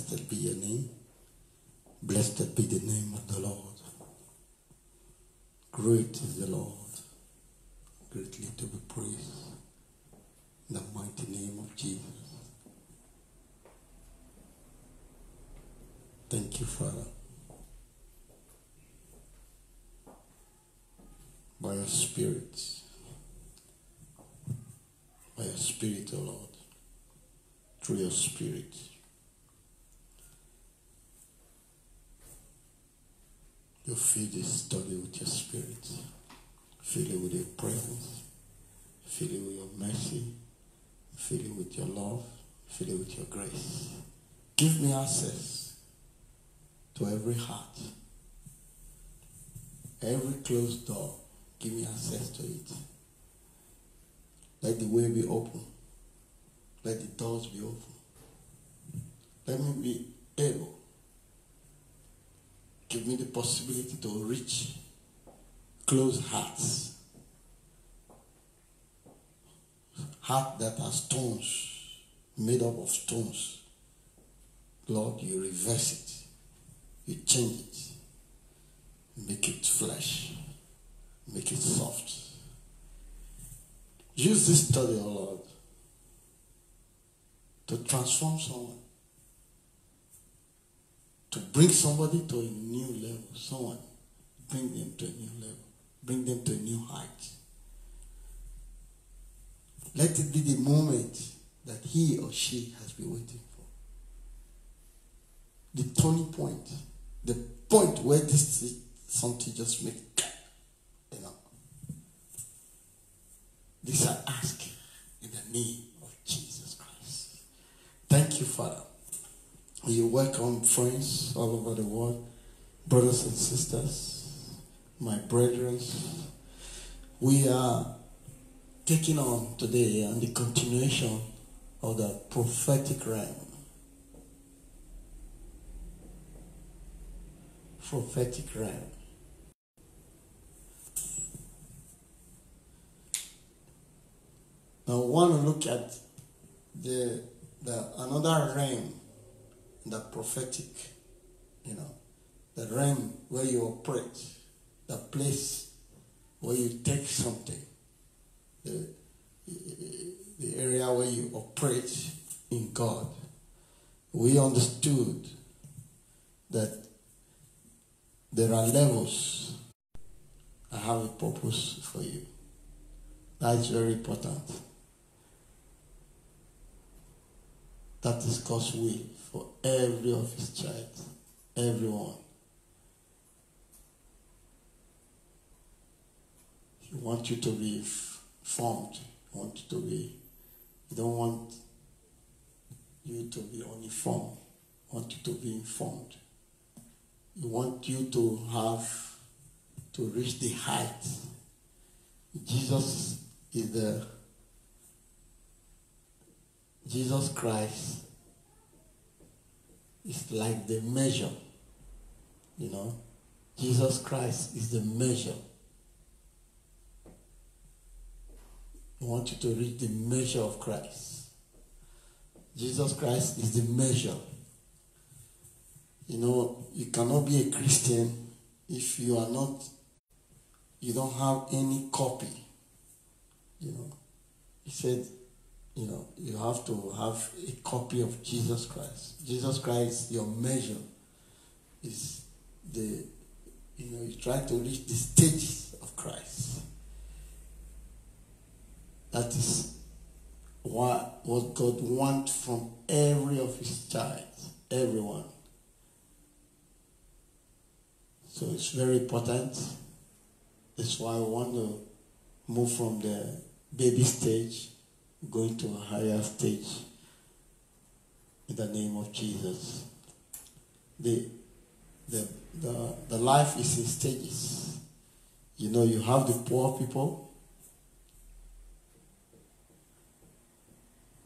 Blessed be your name. Blessed be the name of the Lord. Great is the Lord, greatly to be praised. In the mighty name of Jesus. Thank you, Father. By your Spirit, O Lord, through your Spirit, you fill this study with your Spirit. Fill it with your presence. Fill it with your mercy. Fill it with your love. Fill it with your grace. Give me access to every heart. Every closed door, give me access to it. Let the way be open. Let the doors be open. Let me be able. Give me the possibility to reach closed hearts. Heart that are stones, made up of stones. Lord, you reverse it. You change it. Make it flesh. Make it soft. Use this study, O Lord, to transform someone. To bring somebody to a new level. Someone, bring them to a new level. Bring them to a new height. Let it be the moment that he or she has been waiting for. The turning point. The point where this something just makes, you know. This I ask in the name of Jesus Christ. Thank you, Father. You welcome friends all over the world, brothers and sisters, my brethren. We are taking on today and the continuation of the prophetic realm. Prophetic realm. Now, I want to look at the another realm, the prophetic, the realm where you operate, the place where you take something, the area where you operate in God. We understood that there are levels. I have a purpose for you. That is very important. That is God's will for every of his child, everyone. He wants you to be formed. He wants you to be, he don't want you to be uninformed. He wants you to be informed. He wants you to reach the height. Jesus Christ is like the measure, Jesus Christ is the measure. I want you to reach the measure of Christ. Jesus Christ is the measure. You cannot be a Christian if you don't have any copy. He said, you have to have a copy of Jesus Christ. Jesus Christ, your measure is you try to reach the stages of Christ. That is what God wants from every of his child, everyone. So it's very important. That's why I want to move from the baby stage, going to a higher stage in the name of Jesus. The life is in stages. You have the poor people.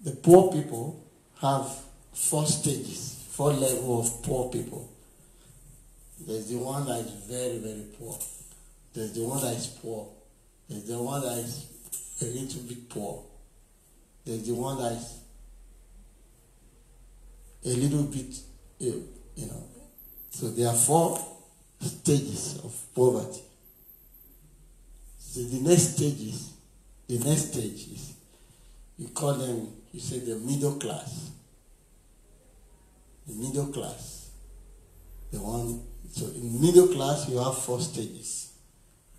The poor people have 4 stages, 4 levels of poor people. There's the one that is very, very poor. There's the one that is poor. There's the one that is a little bit poor. There's the one that is a little bit, you know. So there are 4 stages of poverty. So the next stage is, you call them, you say the middle class. The middle class. The one, so in middle class you have 4 stages.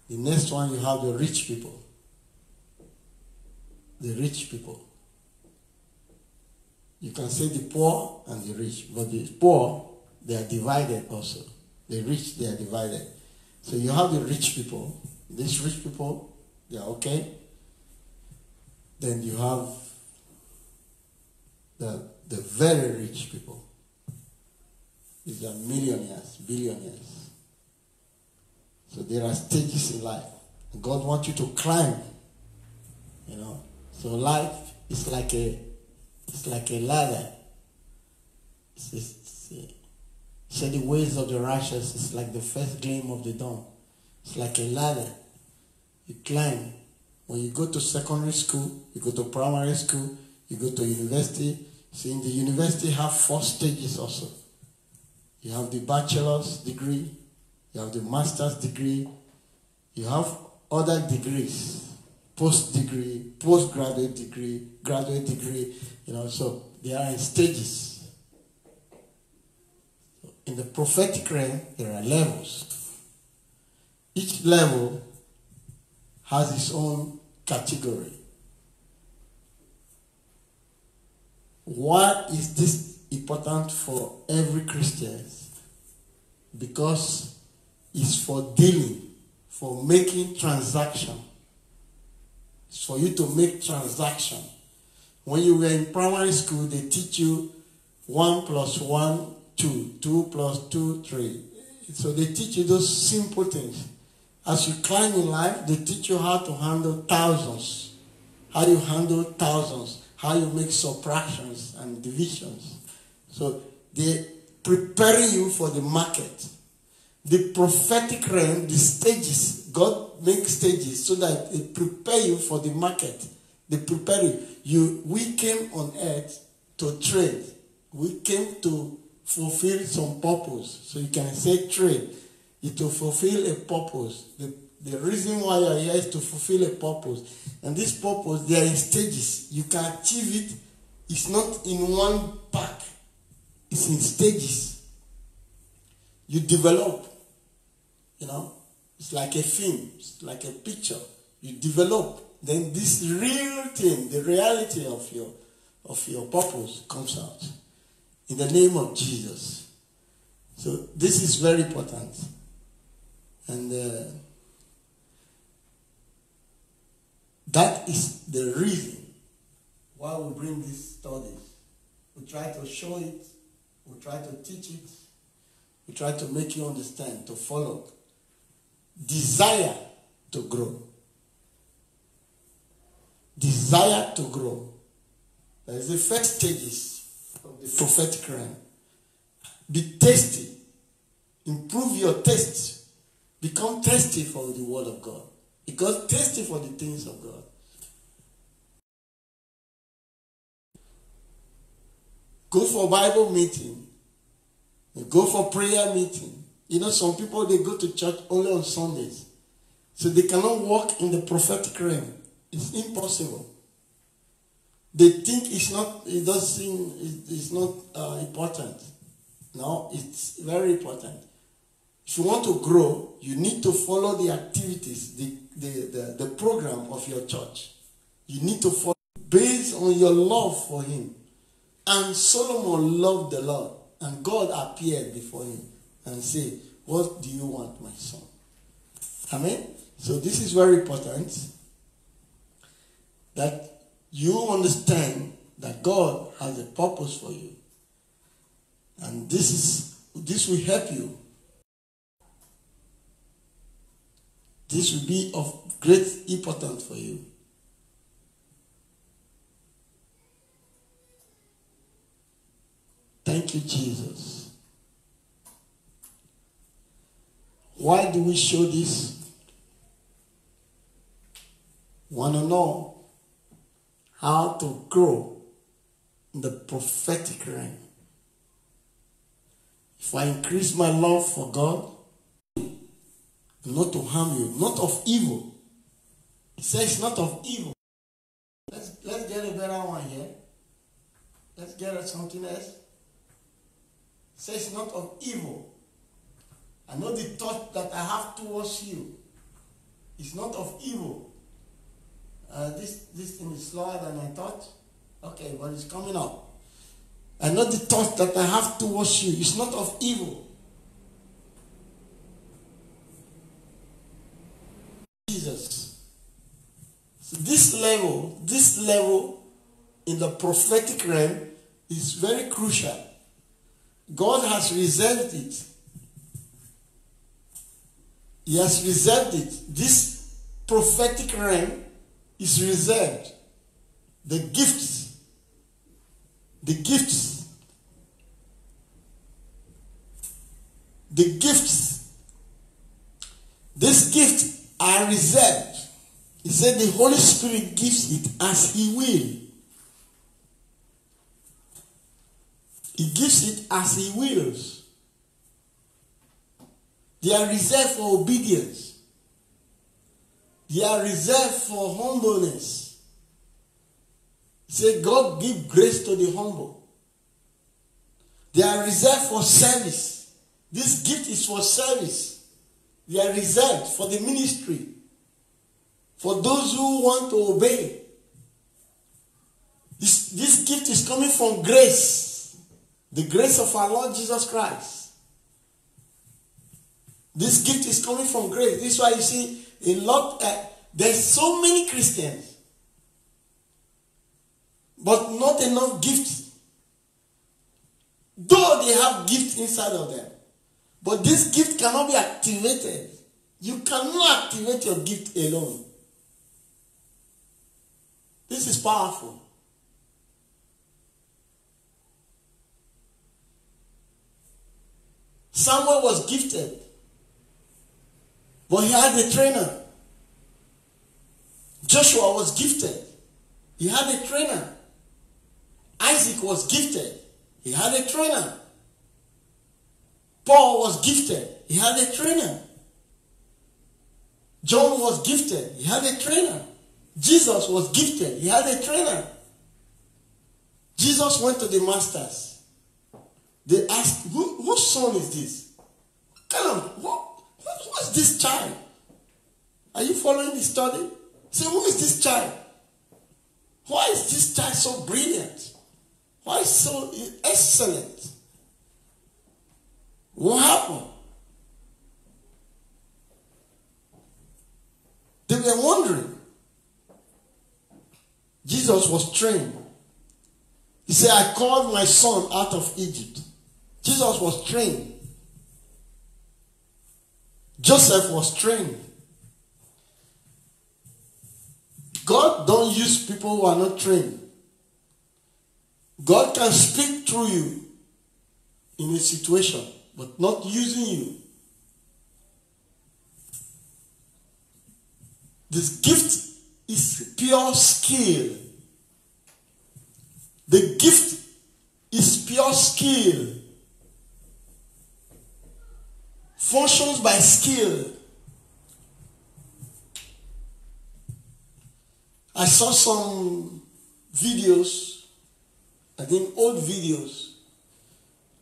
The next one you have the rich people. The rich people. You can say the poor and the rich, but the poor, they are divided also. The rich, they are divided. So you have the rich people. These rich people, they are okay. Then you have the very rich people. These are millionaires, billionaires. So there are stages in life. God wants you to climb. You know. So life is like a ladder. Say the ways of the righteous is like the first gleam of the dawn. It's like a ladder. You climb. When you go to secondary school, you go to primary school, you go to university. See, in the university have 4 stages also. You have the bachelor's degree, you have the master's degree, you have other degrees, post-degree, postgraduate degree, graduate degree, you know, so they are in stages. In the prophetic realm, there are levels. Each level has its own category. Why is this important for every Christian? Because it's for dealing, for making transaction. It's for you to make transaction. When you were in primary school, they teach you 1 + 1, 2, 2 + 2, 3. So they teach you those simple things. As you climb in life, they teach you how to handle thousands. How you handle thousands. How you make subtractions and divisions. So they preparing you for the market. The prophetic realm, the stages, God makes stages so that they prepare you for the market. They prepare you. We came on earth to trade. We came to fulfill some purpose. So you can say trade is to fulfill a purpose. The reason why you are here is to fulfill a purpose. And this purpose, there are stages. You can achieve it. It's not in one pack. It's in stages. You develop. You know, it's like a film. It's like a picture. You develop. Then this real thing, the reality of your purpose comes out. In the name of Jesus. So this is very important. And that is the reason why we bring these studies. We try to show it. We try to teach it. We try to make you understand, to follow. Desire to grow. Desire to grow. That is the first stages of the prophetic realm. Be tasty. Improve your taste. Become thirsty for the word of God. Because thirsty for the things of God. Go for Bible meeting. Go for prayer meeting. You know, some people, they go to church only on Sundays. So they cannot walk in the prophetic realm. It's impossible. They think it's not important. No, it's very important. If you want to grow, you need to follow the activities, the program of your church. You need to follow based on your love for him. And Solomon loved the Lord. And God appeared before him and said, "What do you want, my son?" Amen? So this is very important. That you understand that God has a purpose for you. And this will help you. This will be of great importance for you. Thank you, Jesus. Why do we show this? Want to know how to grow in the prophetic realm. if I increase my love for God, not to harm you, not of evil. He says not of evil. Let's get a better one here. Let's get something else. It says not of evil. I know the thought that I have towards you. It's not of evil. This thing is slower than I thought. Okay, but it's coming up. I know the thought that I have towards you. It's not of evil. Jesus. So this level in the prophetic realm is very crucial. God has reserved it. He has reserved it. This prophetic realm is reserved. The gifts. The gifts. The gifts. These gifts are reserved. He said the Holy Spirit gives it as He will. He gives it as He wills. They are reserved for obedience. They are reserved for humbleness. He said God gives grace to the humble. They are reserved for service. This gift is for service. They are reserved for the ministry. For those who want to obey. This gift is coming from grace. The grace of our Lord Jesus Christ. This gift is coming from grace. This is why you see a lot. There's so many Christians, but not enough gifts. Though they have gifts inside of them, but this gift cannot be activated. You cannot activate your gift alone. This is powerful. Samuel was gifted, but he had a trainer. Joshua was gifted. He had a trainer. Isaac was gifted. He had a trainer. Paul was gifted. He had a trainer. John was gifted. He had a trainer. Jesus was gifted. He had a trainer. Jesus went to the masters. They asked, whose son is this? What's this child? Are you following the study? Say, who is this child? Why is this child so brilliant? Why is so excellent? What happened? They were wondering. Jesus was trained. He said, I called my son out of Egypt. Jesus was trained. Joseph was trained. God don't use people who are not trained. God can speak through you in a situation, but not using you. This gift is pure skill. The gift is pure skill. Functions by skill. I saw some videos, I think old videos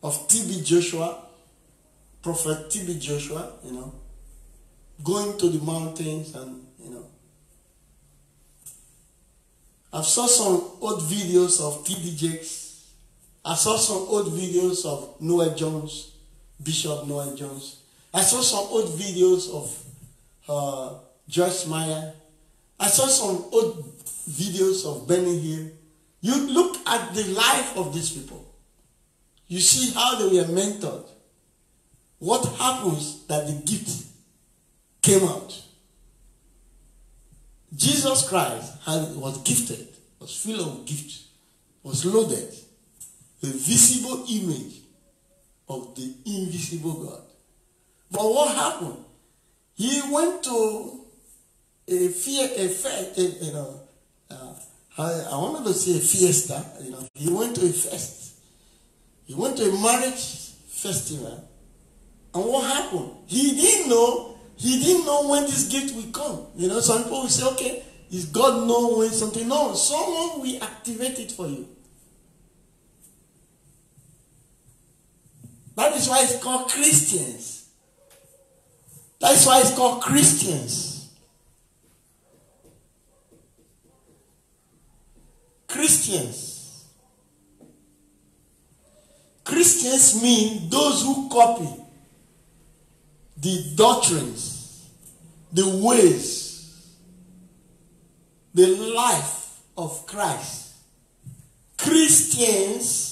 of TB Joshua, Prophet TB Joshua, going to the mountains and, I saw some old videos of TD Jakes. I saw some old videos of Noel Jones, Bishop Noel Jones. I saw some old videos of Joyce Meyer. I saw some old videos of Benny Hill. You look at the life of these people. You see how they were mentored. What happens that the gift came out? Jesus Christ was gifted, was full of gifts, was loaded. The visible image of the invisible God. But what happened? He went to I wanted to say a fiesta. He went to a fest. He went to a marriage festival. And what happened? He didn't know when this gift will come. You know, some people will say, okay, is God know when something? No, someone will activate it for you. That is why it's called Christians. That is why it's called Christians. Christians. Christians mean those who copy the doctrines, the ways, the life of Christ. Christians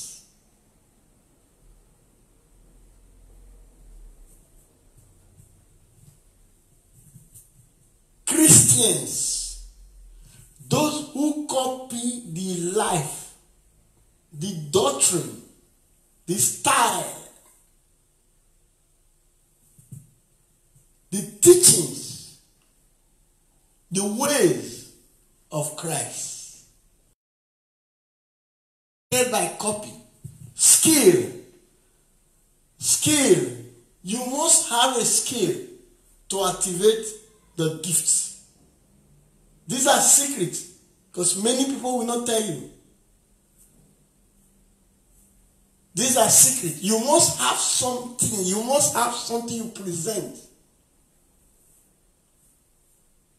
those who copy the life, the doctrine, the style, the teachings, the ways of Christ. By copy, skill. You must have a skill to activate the gifts. These are secrets because many people will not tell you. These are secrets. You must have something. You must have something you present.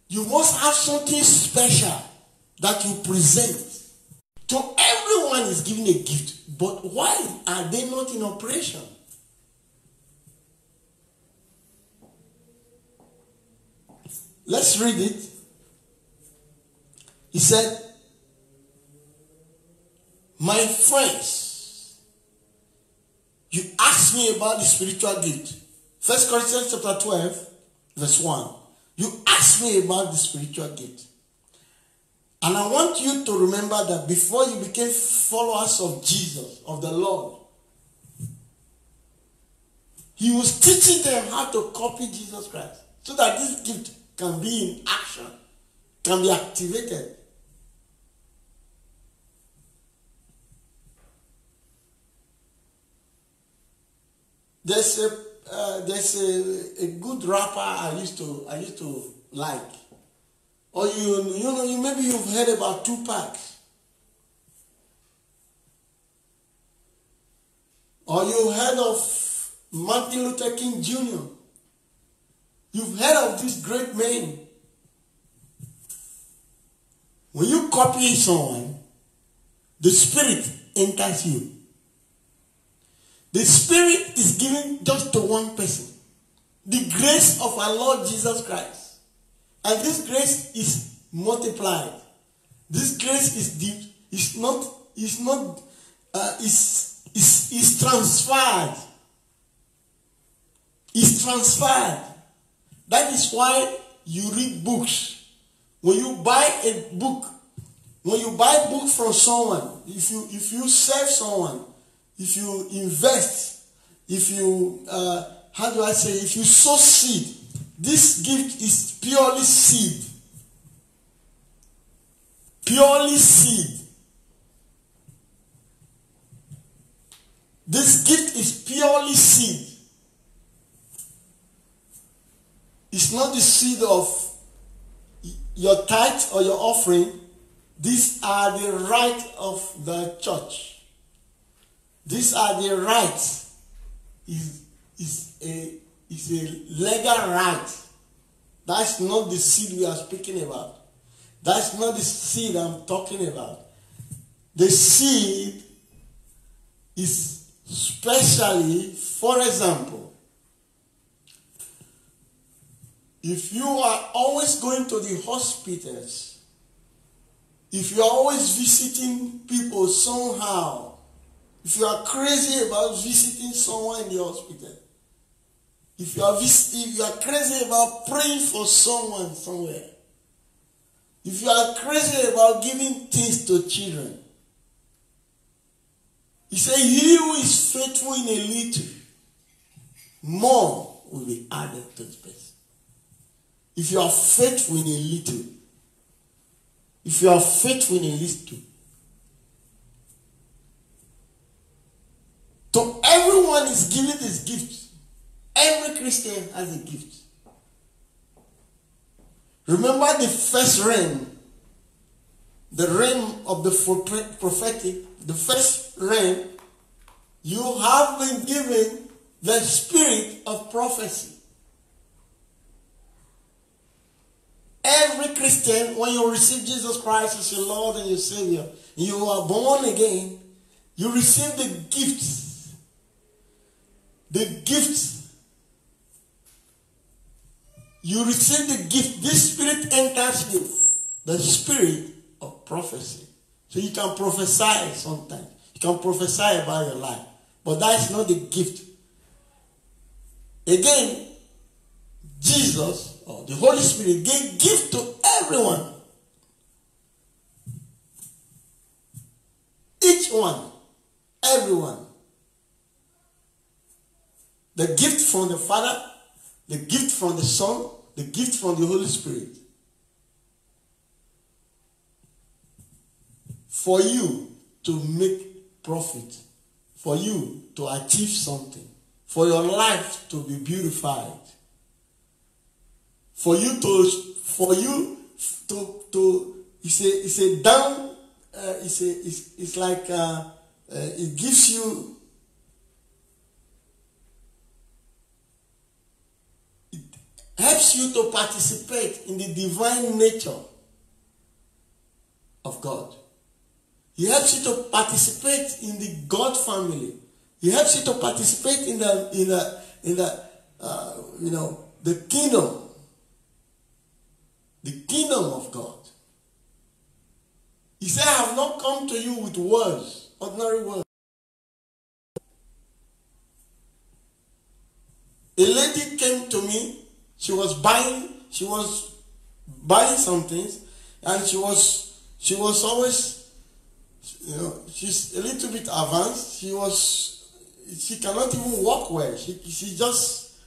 You must have something special that you present. To everyone is given a gift, but why are they not in operation? Let's read it. He said, my friends, you asked me about the spiritual gift. 1 Corinthians chapter 12, verse 1. You asked me about the spiritual gift. And I want you to remember that before you became followers of Jesus, of the Lord, he was teaching them how to copy Jesus Christ so that this gift can be in action, can be activated. There's a good rapper I used to like. Or maybe you've heard about Tupac. Or you heard of Martin Luther King Jr. You've heard of these great men. When you copy someone, the Spirit enters you. The Spirit is given just to one person. The grace of our Lord Jesus Christ. And this grace is multiplied. This grace is transferred. It's transferred. That is why you read books. When you buy a book from someone, if you serve someone, if you invest, if you if you sow seed, this gift is purely seed. Purely seed. This gift is purely seed. It's not the seed of your tithe or your offering. These are the right of the church. These are the rights. Is a legal right. That's not the seed we are speaking about. That's not the seed I'm talking about. The seed is specially, for example, if you are always going to the hospitals, if you are always visiting people somehow, if you are crazy about visiting someone in the hospital, if you are crazy about praying for someone somewhere, if you are crazy about giving things to children, he said, he who is faithful in a little, more will be added to the person. If you are faithful in a little, if you are faithful in a little, To everyone is given this gift. Every Christian has a gift. Remember the first realm, the realm of the prophetic, the first realm, you have been given the spirit of prophecy. Every Christian, when you receive Jesus Christ as your Lord and your Savior, you are born again, you receive the gifts. The gifts. You receive the gift. This spirit enters you. The spirit of prophecy. So you can prophesy sometimes. You can prophesy about your life. But that is not the gift. Again, Jesus or the Holy Spirit gave gift to everyone. Each one. Everyone. The gift from the Father, the gift from the Son, the gift from the Holy Spirit. For you to make profit, for you to achieve something, for your life to be beautified, for you to it's a down, it's like it gives you, it helps you to participate in the divine nature of God. He helps you to participate in the God family. He helps you to participate in the kingdom of God. He said, I have not come to you with words, ordinary words. A lady came to me. She was buying some things, and she was always, she's a little bit advanced. She cannot even walk well. She's just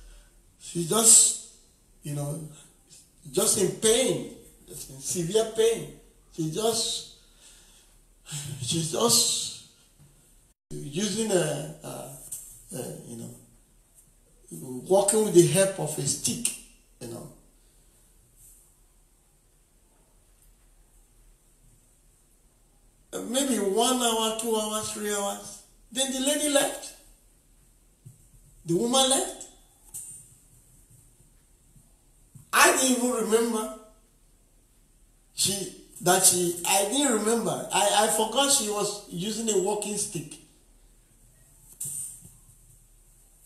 in pain, just in severe pain. She's just using walking with the help of a stick, Maybe 1 hour, 2 hours, 3 hours. Then the lady left. The woman left. I didn't even remember. I didn't remember. I forgot she was using a walking stick.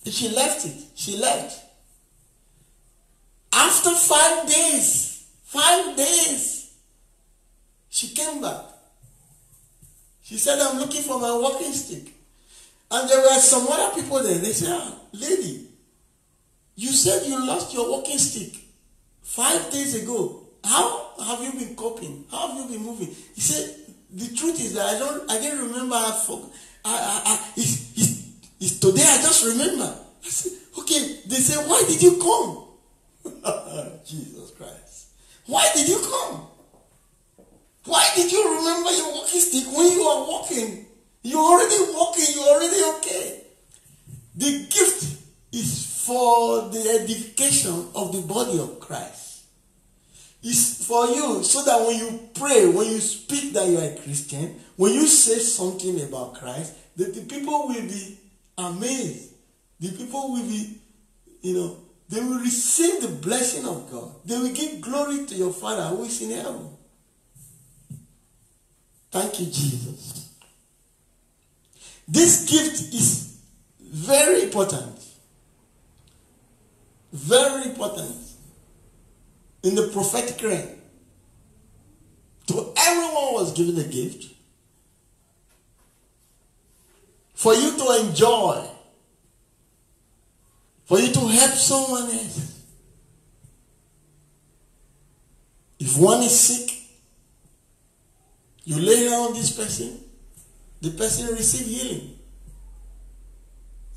She left it. She left. After 5 days, she came back. She said, I'm looking for my walking stick. And there were some other people there. They said, lady, you said you lost your walking stick 5 days ago. How have you been coping? How have you been moving? He said, the truth is that I didn't remember. It's today I just remember. I said, okay. They said, why did you come? Jesus Christ. Why did you come? Why did you remember your walking stick when you are walking? You're already walking. You're already okay. The gift is for the edification of the body of Christ. It's for you so that when you pray, when you speak that you are a Christian, when you say something about Christ, that the people will be amazed. The people will be, they will receive the blessing of God. They will give glory to your Father who is in heaven. Thank you, Jesus. This gift is very important. Very important. In the prophetic realm. To everyone was given a gift. For you to enjoy. For you to help someone else. If one is sick, you lay on this person, the person receives healing.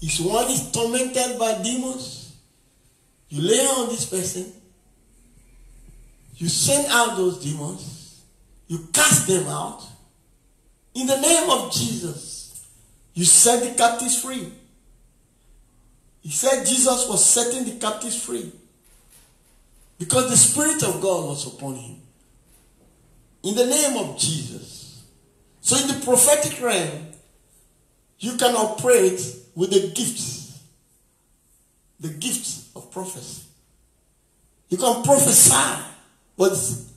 If one is tormented by demons, you lay on this person, you send out those demons, you cast them out. In the name of Jesus, You set the captives free. He said Jesus was setting the captives free because the Spirit of God was upon him. In the name of Jesus. So in the prophetic realm, you can operate with the gifts of prophecy. You can prophesy, but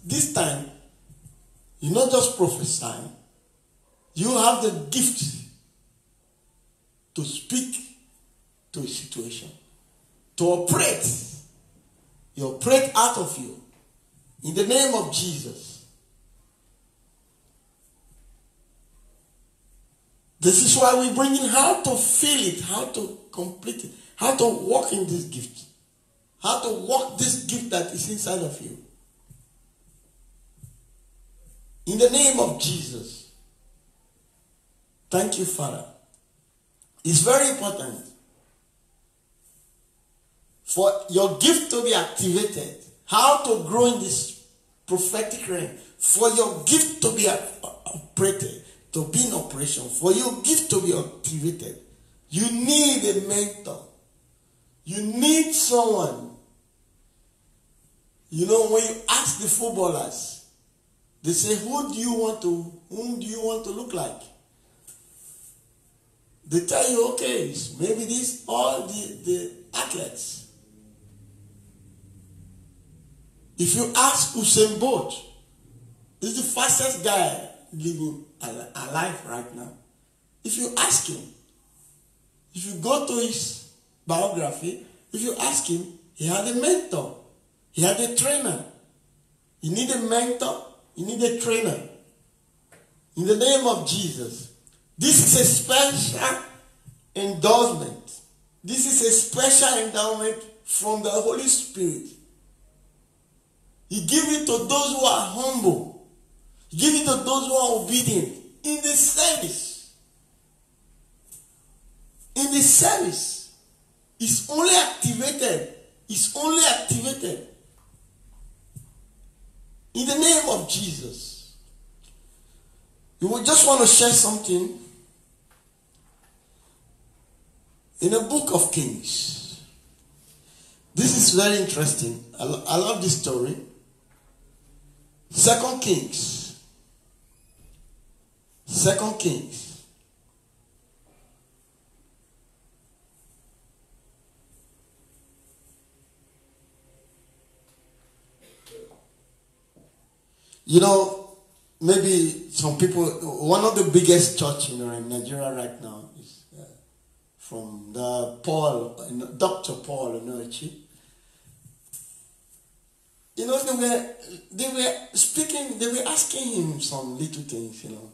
this time, you're not just prophesying. You have the gift to speak to a situation, to operate. You operate out of you. In the name of Jesus. This is why we bring in how to feel it, how to complete it, how to walk in this gift, how to walk this gift that is inside of you. In the name of Jesus. Thank you, Father. It's very important for your gift to be activated. How to grow in this prophetic realm. For your gift to be operated, to be in operation. For your gift to be activated. You need a mentor. You need someone. You know, when you ask the footballers, they say, whom do you want to look like? They tell you, okay, maybe these all the athletes. If you ask Usain Bolt, he's the fastest guy living alive right now. If you ask him, if you go to his biography, if you ask him, he had a mentor. He had a trainer. You need a mentor. You need a trainer. In the name of Jesus. This is a special endorsement. This is a special endowment from the Holy Spirit. He gives it to those who are humble. He gives it to those who are obedient. In the service. In the service. It's only activated. It's only activated. In the name of Jesus. You will just want to share something. In the book of Kings. This is very interesting. I love this story. 2 Kings. 2 Kings. You know, maybe some people, one of the biggest church in Nigeria right now is from the Dr. Paul Onochi. You know, they were speaking, they were asking him some little things, you know.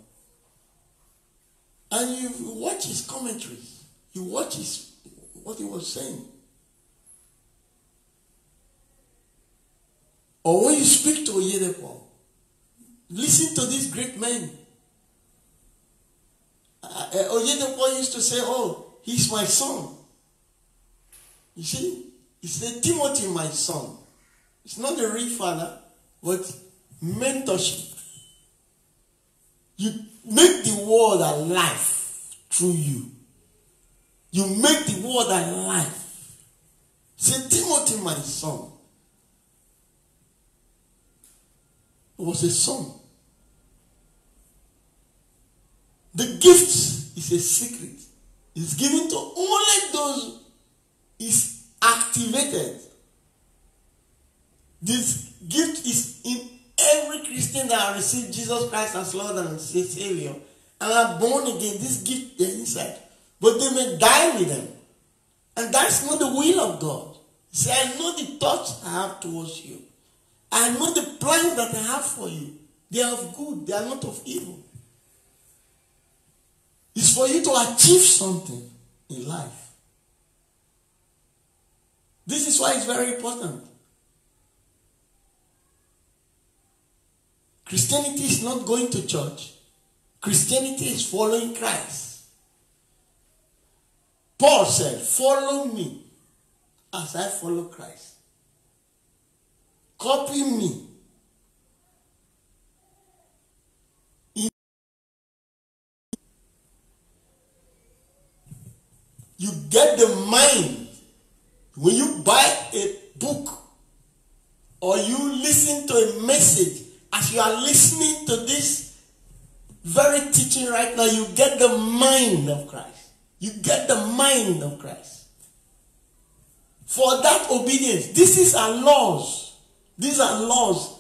And you watch his commentaries. You watch what he was saying. Or when you speak to Oyedepo, listen to these great men. Oyedepo used to say, oh, he's my son. You see? He said, Timothy, my son. It's not a real father, but mentorship. You make the world alive through you. You make the world alive. Say, Timothy, my son. It was a son. The gift is a secret. It's given to only those is activated. This gift is in every Christian that has received Jesus Christ as Lord and Savior and are born again. This gift is inside. But they may die with them. And that's not the will of God. Say, I know the thoughts I have towards you. I know the plans that I have for you. They are of good. They are not of evil. It's for you to achieve something in life. This is why it's very important. Christianity is not going to church. Christianity is following Christ. Paul said, follow me as I follow Christ. Copy me. You get the mind. When you buy a book or you listen to a message, as you are listening to this very teaching right now, you get the mind of Christ. You get the mind of Christ. For that obedience, this is our laws. These are laws.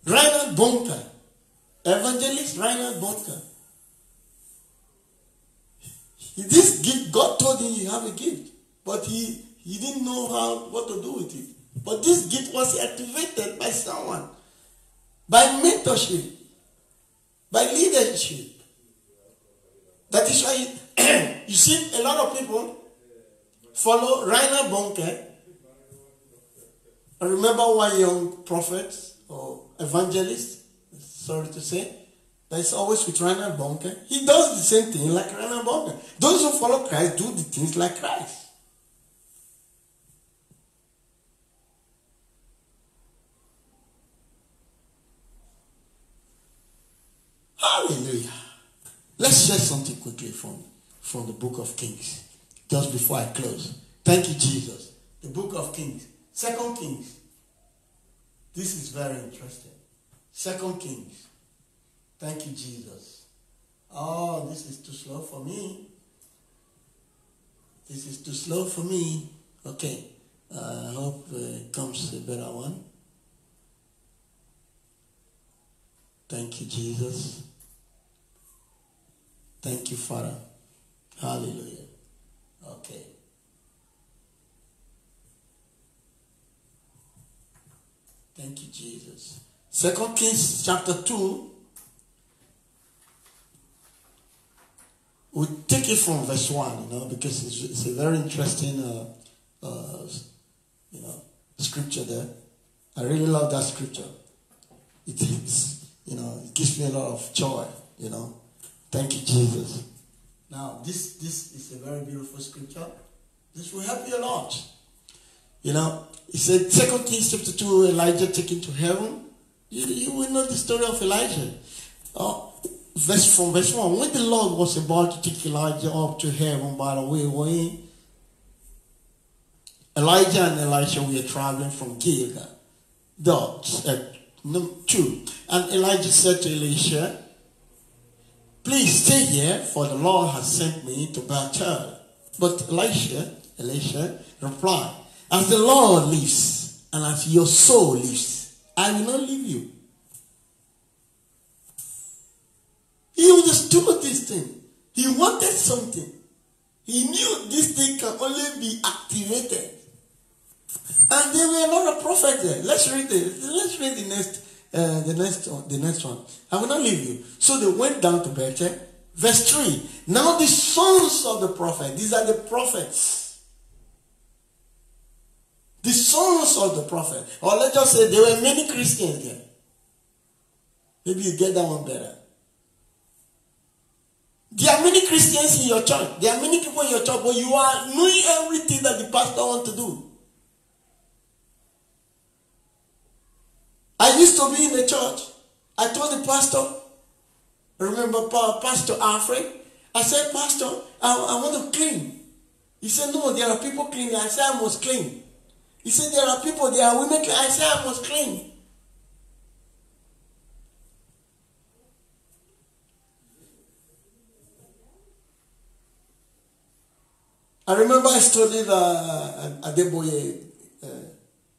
Reinhard Bonnke, evangelist Reinhard Bonnke. This gift, God told him you have a gift, but he didn't know what to do with it. But this gift was activated by someone, by mentorship, by leadership. That is why you see a lot of people follow Reinhard Bonnke. I remember one young prophet or evangelist, sorry to say, that is always with Reinhard Bonnke. He does the same thing like Reinhard Bonnke. Those who follow Christ do the things like Christ. Hallelujah. Let's share something quickly from the book of Kings, just before I close. Thank you, Jesus. The book of Kings. 2 Kings. This is very interesting. 2 Kings. Thank you, Jesus. Oh, this is too slow for me. This is too slow for me. Okay. I hope it comes a better one. Thank you, Jesus. Thank you, Father. Hallelujah. Okay. Thank you, Jesus. 2 Kings chapter 2. We take it from verse 1, because it's a very interesting, scripture there. I really love that scripture. It gives me a lot of joy, Thank you, Jesus. Now, this is a very beautiful scripture. This will help you a lot. It said, 2 Kings chapter 2, Elijah taken to heaven. You will know the story of Elijah. From verse 1, when the Lord was about to take Elijah up to heaven by the way, Elijah and Elisha were traveling from Gilgal. 2. And Elijah said to Elisha, please stay here, for the Lord has sent me to Bethel. But Elisha replied, as the Lord lives, and as your soul lives, I will not leave you. He understood this thing. He wanted something. He knew this thing can only be activated. And there were a lot of prophets there. Let's read the next one. I will not leave you. So they went down to Bethel. Verse 3. Now the sons of the prophet, these are the prophets. The sons of the prophet. Or let's just say there were many Christians there. Maybe you get that one better. There are many Christians in your church. There are many people in your church, but you are doing everything that the pastor wants to do. I used to be in the church. I told the pastor, remember Pastor Alfred? I said, Pastor, I want to clean. He said, no, there are people cleaning. I said, I must clean. He said, there are people, there are women cleaning. I said, I must clean. I remember I studied Adeboye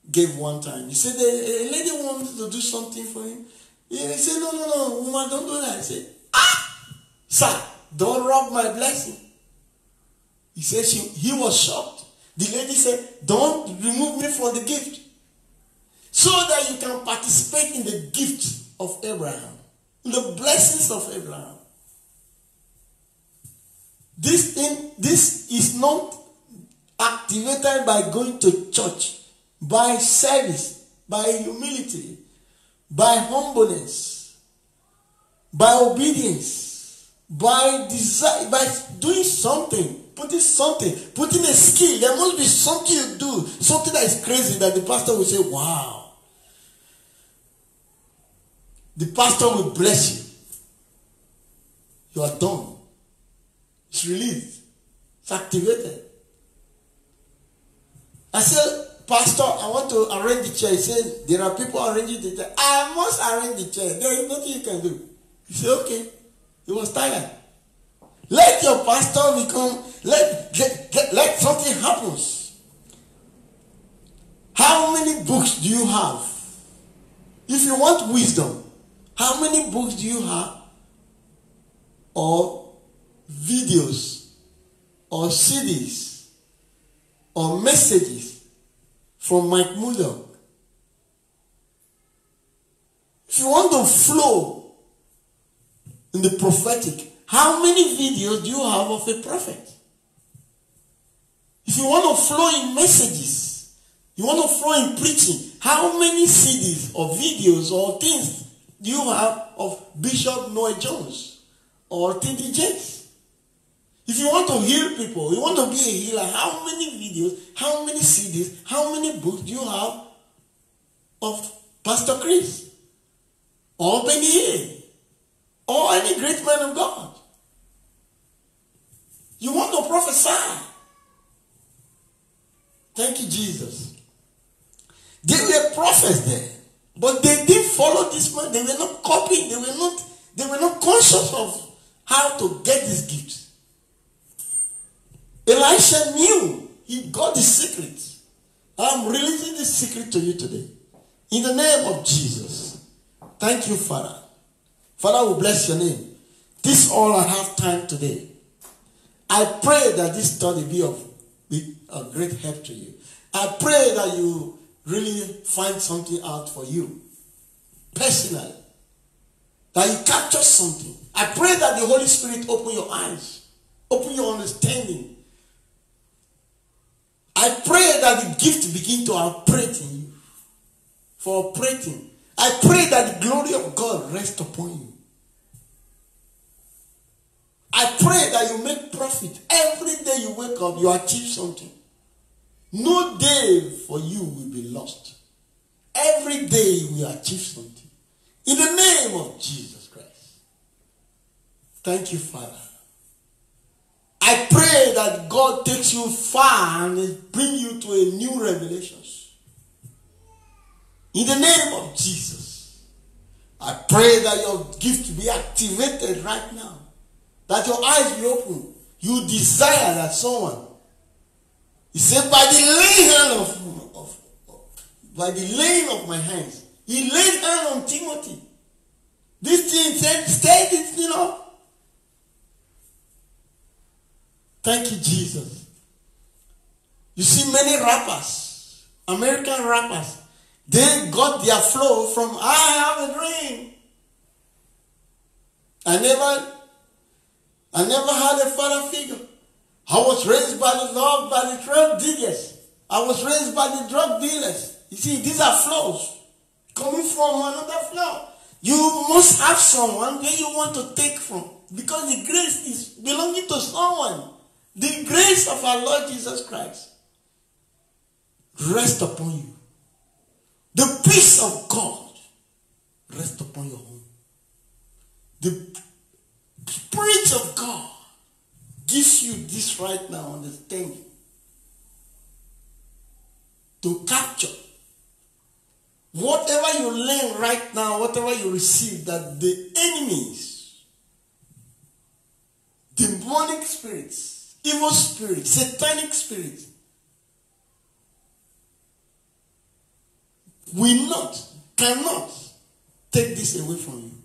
gave one time. He said, a lady wanted to do something for him. He said, no, woman, don't do that. I said, sir, don't rob my blessing. He said, he was shocked. The lady said, don't remove me from the gift, so that you can participate in the gift of Abraham, in the blessings of Abraham. This is not activated by going to church, by service, by humility, by humbleness, by obedience, by desire, by doing something, putting a skill. There must be something you do, something that is crazy that the pastor will say, wow. The pastor will bless you. You are done. It's released. It's activated. I said, Pastor, I want to arrange the chair. He said, there are people arranging the chair. I must arrange the chair. There is nothing you can do. He said, okay. He was tired. Let your pastor become, let something happen. How many books do you have? If you want wisdom, how many books do you have? Or videos, or CDs, or messages from Mike Murdock? If you want to flow in the prophetic, how many videos do you have of a prophet? If you want to flow in messages, you want to flow in preaching, how many CDs or videos or things do you have of Bishop Noah Jones or T.D. Jakes? If you want to heal people, you want to be a healer, how many videos, how many CDs, how many books do you have of Pastor Chris or Benny Hinn or any great man of God? You want to prophesy. Thank you, Jesus. There were prophets there, but they didn't follow this man. They were not copying. They were not conscious of how to get this gift. Elisha knew. He got the secret. I'm releasing this secret to you today. In the name of Jesus. Thank you, Father. Father, we bless your name. This is all I have time today. I pray that this study be a great help to you. I pray that you really find something out for you personally. That you capture something. I pray that the Holy Spirit open your eyes. Open your understanding. I pray that the gift begin to operate in you. For operating. I pray that the glory of God rest upon you. I pray that you make profit. Every day you wake up, you achieve something. No day for you will be lost. Every day you will achieve something. In the name of Jesus Christ. Thank you, Father. I pray that God takes you far and bring you to a new revelation. In the name of Jesus. I pray that your gift be activated right now. That your eyes be open. You desire that someone. He said, by the laying of my hands. He laid hand on Timothy. This thing said, stay this thing up. Thank you, Jesus. You see many rappers, American rappers, they got their flow from, I have a dream. I never had a father figure. I was raised by the Lord, by the drug dealers. I was raised by the drug dealers. You see, these are flows coming from another flow. You must have someone where you want to take from. Because the grace is belonging to someone. The grace of our Lord Jesus Christ rest upon you. The peace of God rest upon your home. The Spirit of God gives you this right now understanding to capture whatever you learn right now, whatever you receive, that the enemies, demonic spirits, evil spirits, satanic spirits will not, cannot take this away from you.